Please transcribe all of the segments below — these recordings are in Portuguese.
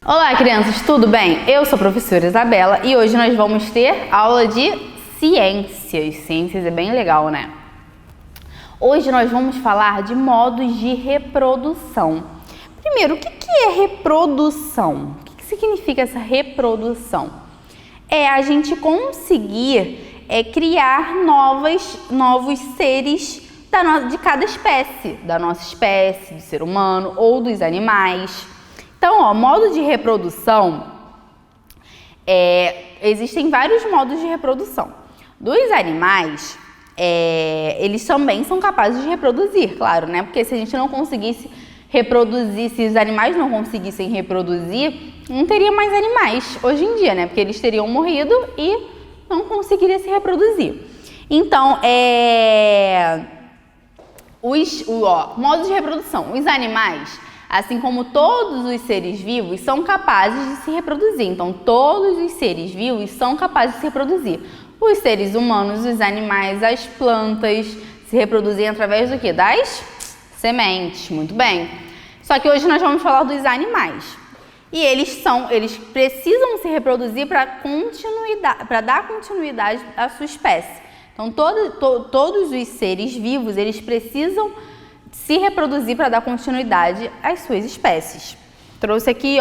Olá, crianças, tudo bem? Eu sou a professora Isabela e hoje nós vamos ter aula de ciências. Ciências é bem legal, né? Hoje nós vamos falar de modos de reprodução. Primeiro, o que é reprodução? O que significa essa reprodução? É a gente conseguir criar novos seres de cada espécie, da nossa espécie, do ser humano ou dos animais. Então, modo de reprodução, existem vários modos de reprodução. Dos animais, eles também são capazes de reproduzir, claro, né? Porque se a gente não conseguisse reproduzir, se os animais não conseguissem reproduzir, não teria mais animais hoje em dia, né? Porque eles teriam morrido e não conseguiriam se reproduzir. Então, modos de reprodução. Os animais, assim como todos os seres vivos, são capazes de se reproduzir. Então, todos os seres vivos são capazes de se reproduzir. Os seres humanos, os animais, as plantas se reproduzem através do quê? Das sementes. Muito bem. Só que hoje nós vamos falar dos animais. E eles precisam se reproduzir para dar continuidade à sua espécie. Então, todos os seres vivos, eles precisam se reproduzir para dar continuidade às suas espécies. Trouxe aqui,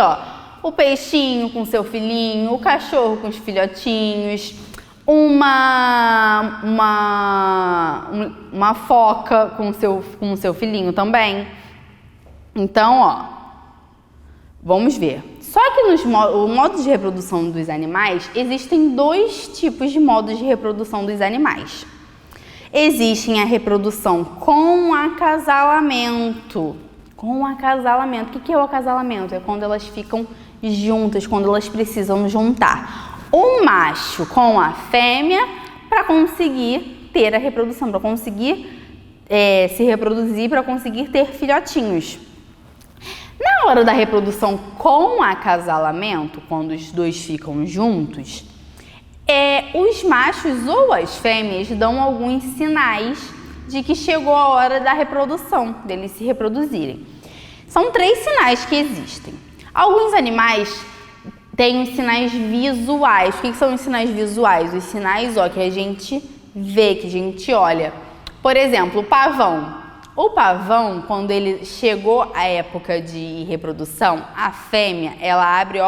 o peixinho com seu filhinho, o cachorro com os filhotinhos, uma foca com seu filhinho também. Então, vamos ver. Só que o modo de reprodução dos animais, existem dois tipos de modos de reprodução dos animais. Existe a reprodução com acasalamento. Com acasalamento. O que é o acasalamento? É quando elas ficam juntas, quando elas precisam juntar o macho com a fêmea para conseguir ter a reprodução, para conseguir se reproduzir, para conseguir ter filhotinhos. Na hora da reprodução com acasalamento, quando os dois ficam juntos, os machos ou as fêmeas dão alguns sinais de que chegou a hora da reprodução, deles se reproduzirem. São 3 sinais que existem. Alguns animais têm os sinais visuais. O que são os sinais visuais? Os sinais que a gente vê, que a gente olha. Por exemplo, o pavão. O pavão, quando ele chegou à época de reprodução, a fêmea, ela abre,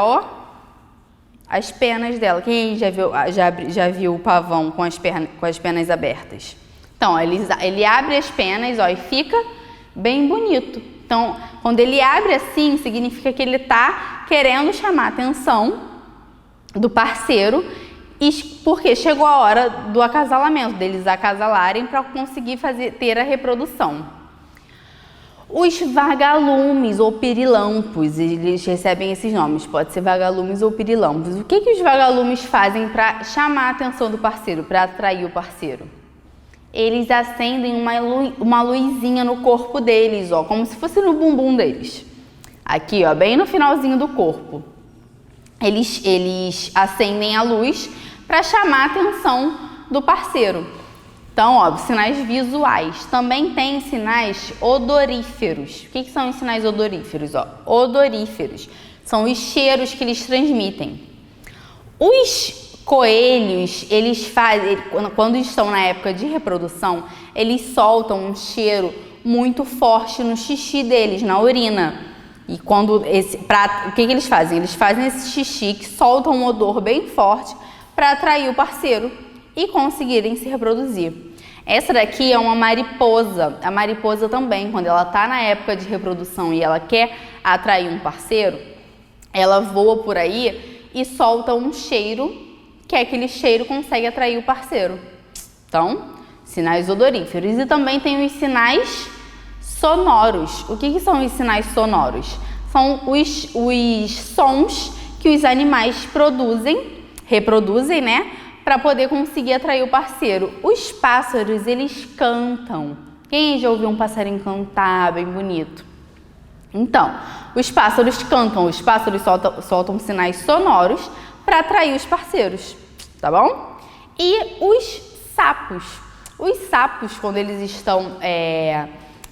as penas dela. Quem já viu o pavão com as penas abertas? Então, ele abre as penas, e fica bem bonito. Então, quando ele abre assim, significa que ele está querendo chamar a atenção do parceiro, porque chegou a hora do acasalamento, deles acasalarem para conseguir ter a reprodução. Os vagalumes ou pirilampos, eles recebem esses nomes, pode ser vagalumes ou pirilampos. O que os vagalumes fazem para chamar a atenção do parceiro, para atrair o parceiro? Eles acendem uma luzinha no corpo deles, como se fosse no bumbum deles. Aqui, bem no finalzinho do corpo. Eles acendem a luz para chamar a atenção do parceiro. Então, sinais visuais. Também tem sinais odoríferos. O que são os sinais odoríferos? Odoríferos. São os cheiros que eles transmitem. Os coelhos, quando estão na época de reprodução, eles soltam um cheiro muito forte no xixi deles, na urina. E o que eles fazem? Eles fazem esse xixi que solta um odor bem forte para atrair o parceiro e conseguirem se reproduzir. Essa daqui é uma mariposa. A mariposa também, quando ela está na época de reprodução e ela quer atrair um parceiro, ela voa por aí e solta um cheiro, que aquele cheiro consegue atrair o parceiro. Então, sinais odoríferos. E também tem os sinais sonoros. O que são os sinais sonoros? São os sons que os animais reproduzem, né? Para poder conseguir atrair o parceiro. Os pássaros, eles cantam. Quem já ouviu um passarinho cantar bem bonito? Então, os pássaros cantam. Os pássaros soltam sinais sonoros para atrair os parceiros, tá bom? E os sapos. Os sapos, quando eles estão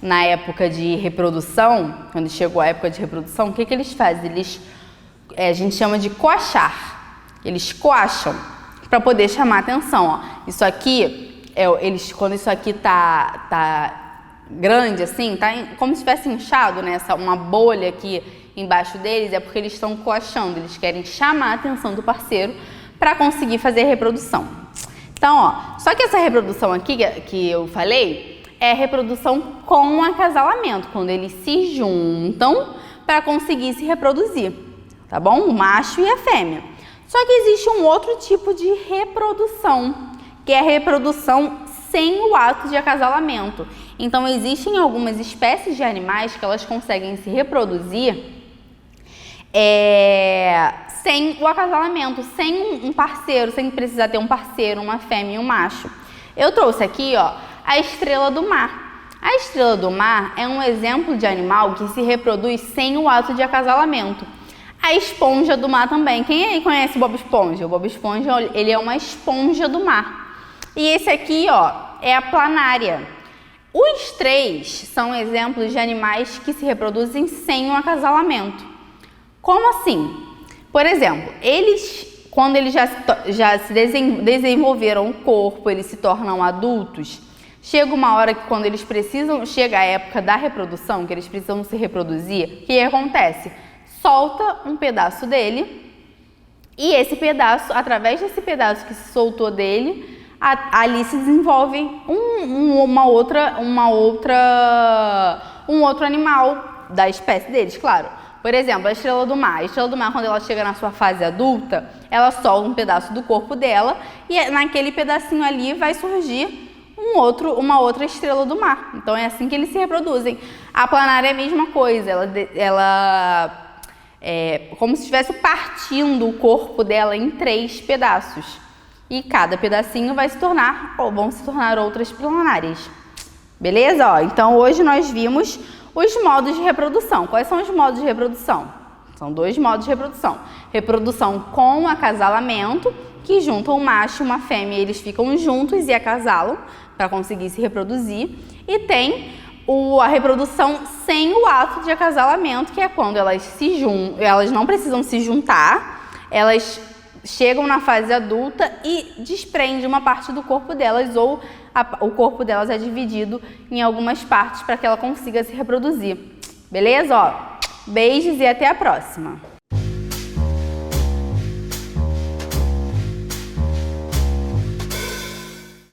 na época de reprodução, quando chegou a época de reprodução, o que eles fazem? Eles a gente chama de coachar. Eles coacham para poder chamar a atenção, ó. Isso aqui, quando isso aqui tá grande assim, como se tivesse inchado, né? Uma bolha aqui embaixo deles, é porque eles estão coachando, eles querem chamar a atenção do parceiro para conseguir fazer a reprodução. Então, ó, só que essa reprodução aqui que eu falei é a reprodução com acasalamento, quando eles se juntam para conseguir se reproduzir, tá bom? O macho e a fêmea. Só que existe um outro tipo de reprodução, que é a reprodução sem o ato de acasalamento. Então, existem algumas espécies de animais que elas conseguem se reproduzir sem o acasalamento, sem um parceiro, sem precisar ter um parceiro, uma fêmea e um macho. Eu trouxe aqui, ó, a estrela do mar. A estrela do mar é um exemplo de animal que se reproduz sem o ato de acasalamento. A esponja do mar também. Quem aí conhece o Bob Esponja? O Bob Esponja, ele é uma esponja do mar. E esse aqui, ó, é a planária. Os três são exemplos de animais que se reproduzem sem o acasalamento. Como assim? Por exemplo, quando eles já se desenvolveram o corpo, eles se tornam adultos, chega uma hora que quando eles chega a época da reprodução, que eles precisam se reproduzir, o que acontece? Solta um pedaço dele e esse pedaço, através desse pedaço que se soltou dele, ali se desenvolve um outro animal da espécie deles, claro. Por exemplo, a estrela do mar. A estrela do mar, quando ela chega na sua fase adulta, ela solta um pedaço do corpo dela e naquele pedacinho ali vai surgir uma outra estrela do mar. Então é assim que eles se reproduzem. A planária é a mesma coisa, ela é como se estivesse partindo o corpo dela em 3 pedaços. E cada pedacinho vão se tornar outras planárias. Beleza? Ó, então hoje nós vimos os modos de reprodução. Quais são os modos de reprodução? São 2 modos de reprodução. Reprodução com acasalamento, que juntam um macho e uma fêmea, eles ficam juntos e acasalam para conseguir se reproduzir. E tem a reprodução sem o ato de acasalamento, que é quando elas não precisam se juntar, elas chegam na fase adulta e desprende uma parte do corpo delas ou o corpo delas é dividido em algumas partes para que ela consiga se reproduzir. Beleza? Ó, beijos e até a próxima!